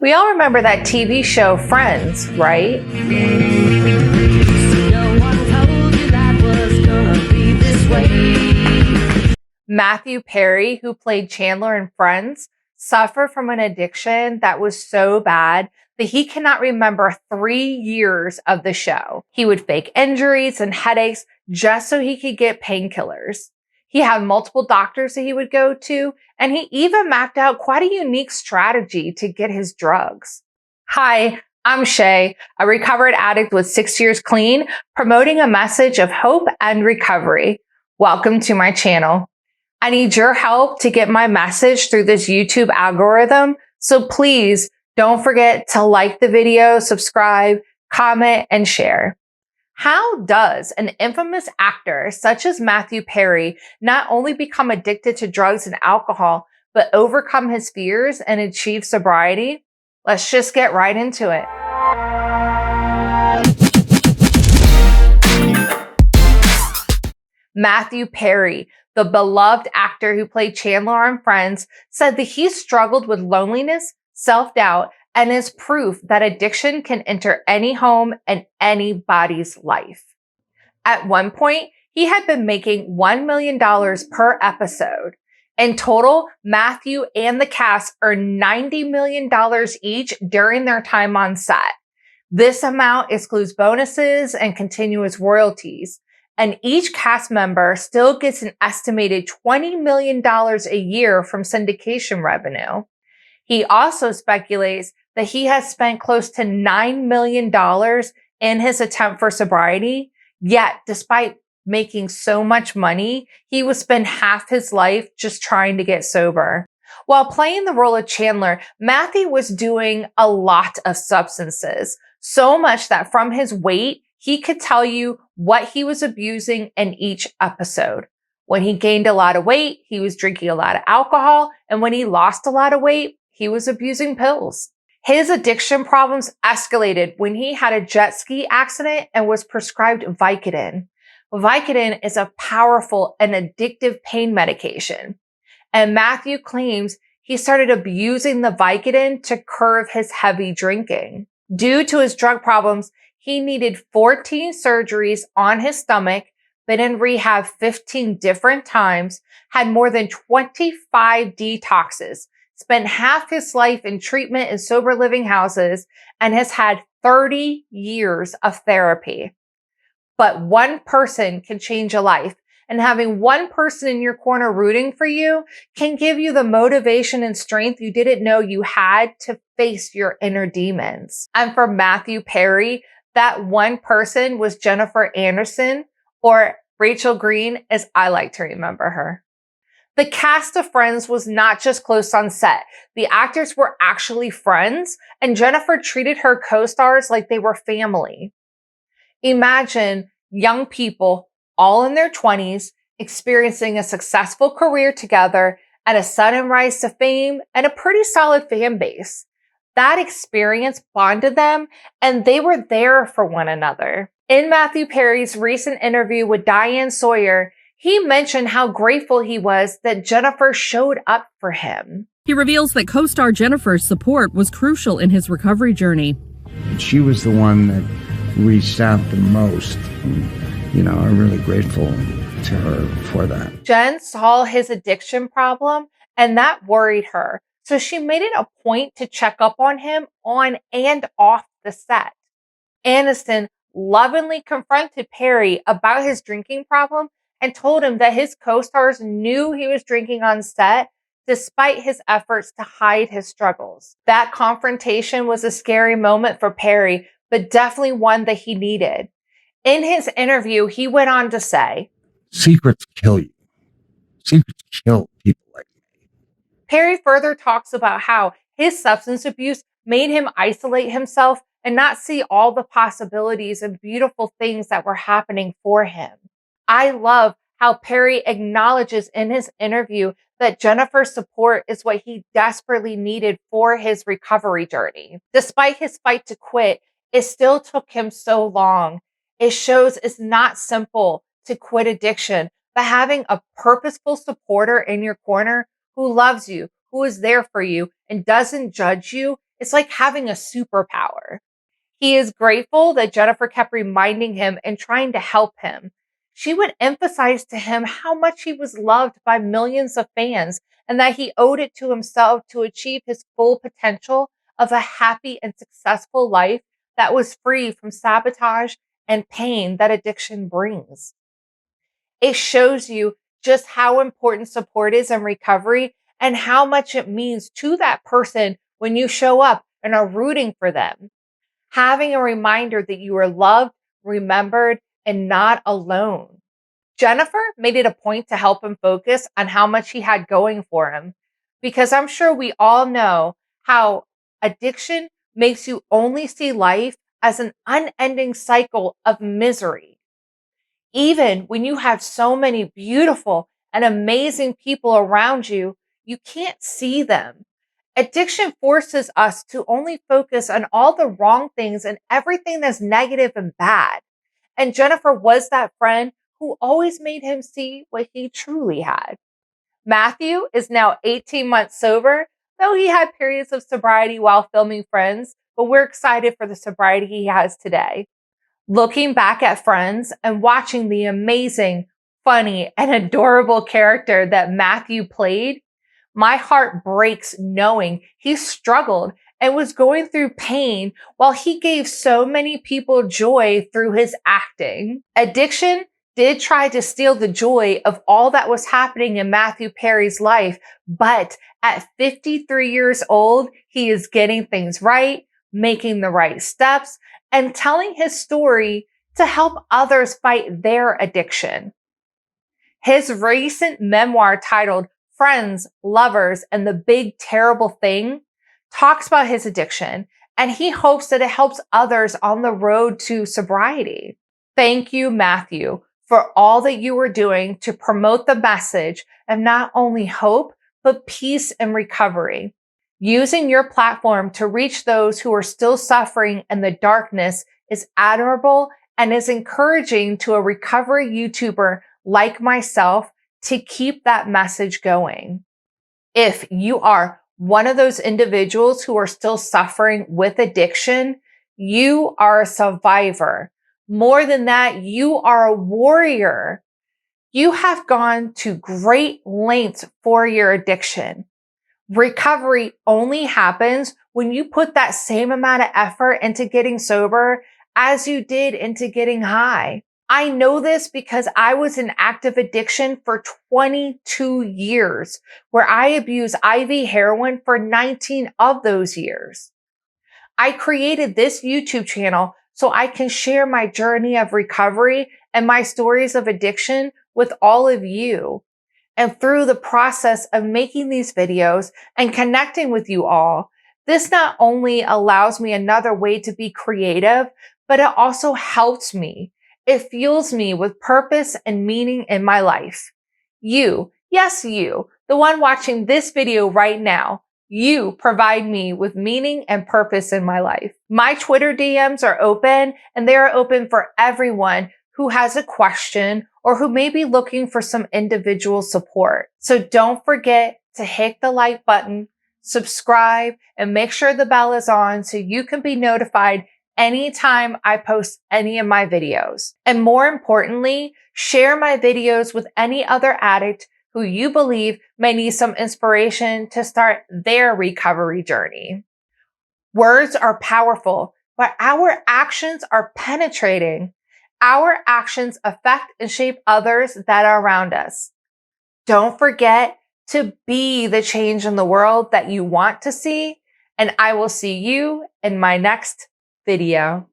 We all remember that TV show Friends, right? No one told you that was gonna be this way. Matthew Perry, who played Chandler in Friends, suffered from an addiction that was so bad that he cannot remember 3 years of the show. He would fake injuries and headaches just so he could get painkillers. He had multiple doctors that he would go to, and he even mapped out quite a unique strategy to get his drugs. Hi, I'm Shay, a recovered addict with 6 years clean, promoting a message of hope and recovery. Welcome to my channel. I need your help to get my message through this YouTube algorithm, so please don't forget to like the video, subscribe, comment, and share. How does an infamous actor such as Matthew Perry not only become addicted to drugs and alcohol, but overcome his fears and achieve sobriety? Let's just get right into it. Matthew Perry, the beloved actor who played Chandler on Friends, said that he struggled with loneliness, self-doubt, and is proof that addiction can enter any home and anybody's life. At one point, he had been making $1 million per episode. In total, Matthew and the cast earned $90 million each during their time on set. This amount excludes bonuses and continuous royalties, and each cast member still gets an estimated $20 million a year from syndication revenue. He also speculates that he has spent close to $9 million in his attempt for sobriety, yet despite making so much money, he would spend half his life just trying to get sober. While playing the role of Chandler, Matthew was doing a lot of substances, so much that from his weight, he could tell you what he was abusing in each episode. When he gained a lot of weight, he was drinking a lot of alcohol, and when he lost a lot of weight, he was abusing pills. His addiction problems escalated when he had a jet ski accident and was prescribed Vicodin. Vicodin is a powerful and addictive pain medication. And Matthew claims he started abusing the Vicodin to curb his heavy drinking. Due to his drug problems, he needed 14 surgeries on his stomach, been in rehab 15 different times, had more than 25 detoxes, spent half his life in treatment in sober living houses, and has had 30 years of therapy. But one person can change a life, and having one person in your corner rooting for you can give you the motivation and strength you didn't know you had to face your inner demons. And for Matthew Perry, that one person was Jennifer Aniston, or Rachel Green, as I like to remember her. The cast of Friends was not just close on set. The actors were actually friends, and Jennifer treated her co-stars like they were family. Imagine young people, all in their 20s, experiencing a successful career together and a sudden rise to fame and a pretty solid fan base. That experience bonded them, and they were there for one another. In Matthew Perry's recent interview with Diane Sawyer, he mentioned how grateful he was that Jennifer showed up for him. He reveals that co-star Jennifer's support was crucial in his recovery journey. She was the one that reached out the most. And, I'm really grateful to her for that. Jen saw his addiction problem, and that worried her. So she made it a point to check up on him on and off the set. Aniston lovingly confronted Perry about his drinking problem and told him that his co-stars knew he was drinking on set despite his efforts to hide his struggles. That confrontation was a scary moment for Perry, but definitely one that he needed. In his interview, he went on to say, "Secrets kill you. Secrets kill people like me." Perry further talks about how his substance abuse made him isolate himself and not see all the possibilities and beautiful things that were happening for him. I love how Perry acknowledges in his interview that Jennifer's support is what he desperately needed for his recovery journey. Despite his fight to quit, it still took him so long. It shows it's not simple to quit addiction, but having a purposeful supporter in your corner who loves you, who is there for you and doesn't judge you It's like having a superpower. He is grateful that Jennifer kept reminding him and trying to help him. She would emphasize to him how much he was loved by millions of fans and that he owed it to himself to achieve his full potential of a happy and successful life that was free from sabotage and pain that addiction brings. It shows you just how important support is in recovery and how much it means to that person when you show up and are rooting for them. Having a reminder that you are loved, remembered, and not alone. Jennifer made it a point to help him focus on how much he had going for him, because I'm sure we all know how addiction makes you only see life as an unending cycle of misery. Even when you have so many beautiful and amazing people around you, you can't see them. Addiction forces us to only focus on all the wrong things and everything that's negative and bad. And Jennifer was that friend who always made him see what he truly had. Matthew is now 18 months sober, though he had periods of sobriety while filming Friends, but we're excited for the sobriety he has today. Looking back at Friends and watching the amazing, funny, and adorable character that Matthew played, my heart breaks knowing he struggled and was going through pain while he gave so many people joy through his acting. Addiction did try to steal the joy of all that was happening in Matthew Perry's life, but at 53 years old, he is getting things right, making the right steps, and telling his story to help others fight their addiction. His recent memoir titled Friends, Lovers, and the Big Terrible Thing talks about his addiction, and he hopes that it helps others on the road to sobriety. Thank you, Matthew, for all that you are doing to promote the message of not only hope, but peace and recovery. Using your platform to reach those who are still suffering in the darkness is admirable and is encouraging to a recovery YouTuber like myself to keep that message going. If you are one of those individuals who are still suffering with addiction, you are a survivor. More than that, you are a warrior. You have gone to great lengths for your addiction. Recovery only happens when you put that same amount of effort into getting sober as you did into getting high. I know this because I was in active addiction for 22 years, where I abused IV heroin for 19 of those years. I created this YouTube channel so I can share my journey of recovery and my stories of addiction with all of you. And through the process of making these videos and connecting with you all, this not only allows me another way to be creative, but it also helps me. It fuels me with purpose and meaning in my life. You, yes, you, the one watching this video right now, you provide me with meaning and purpose in my life. My Twitter DMs are open, and they are open for everyone who has a question or who may be looking for some individual support. So don't forget to hit the like button, subscribe, and make sure the bell is on so you can be notified anytime I post any of my videos. And more importantly, share my videos with any other addict who you believe may need some inspiration to start their recovery journey. Words are powerful, but our actions are penetrating. Our actions affect and shape others that are around us. Don't forget to be the change in the world that you want to see, and I will see you in my next video.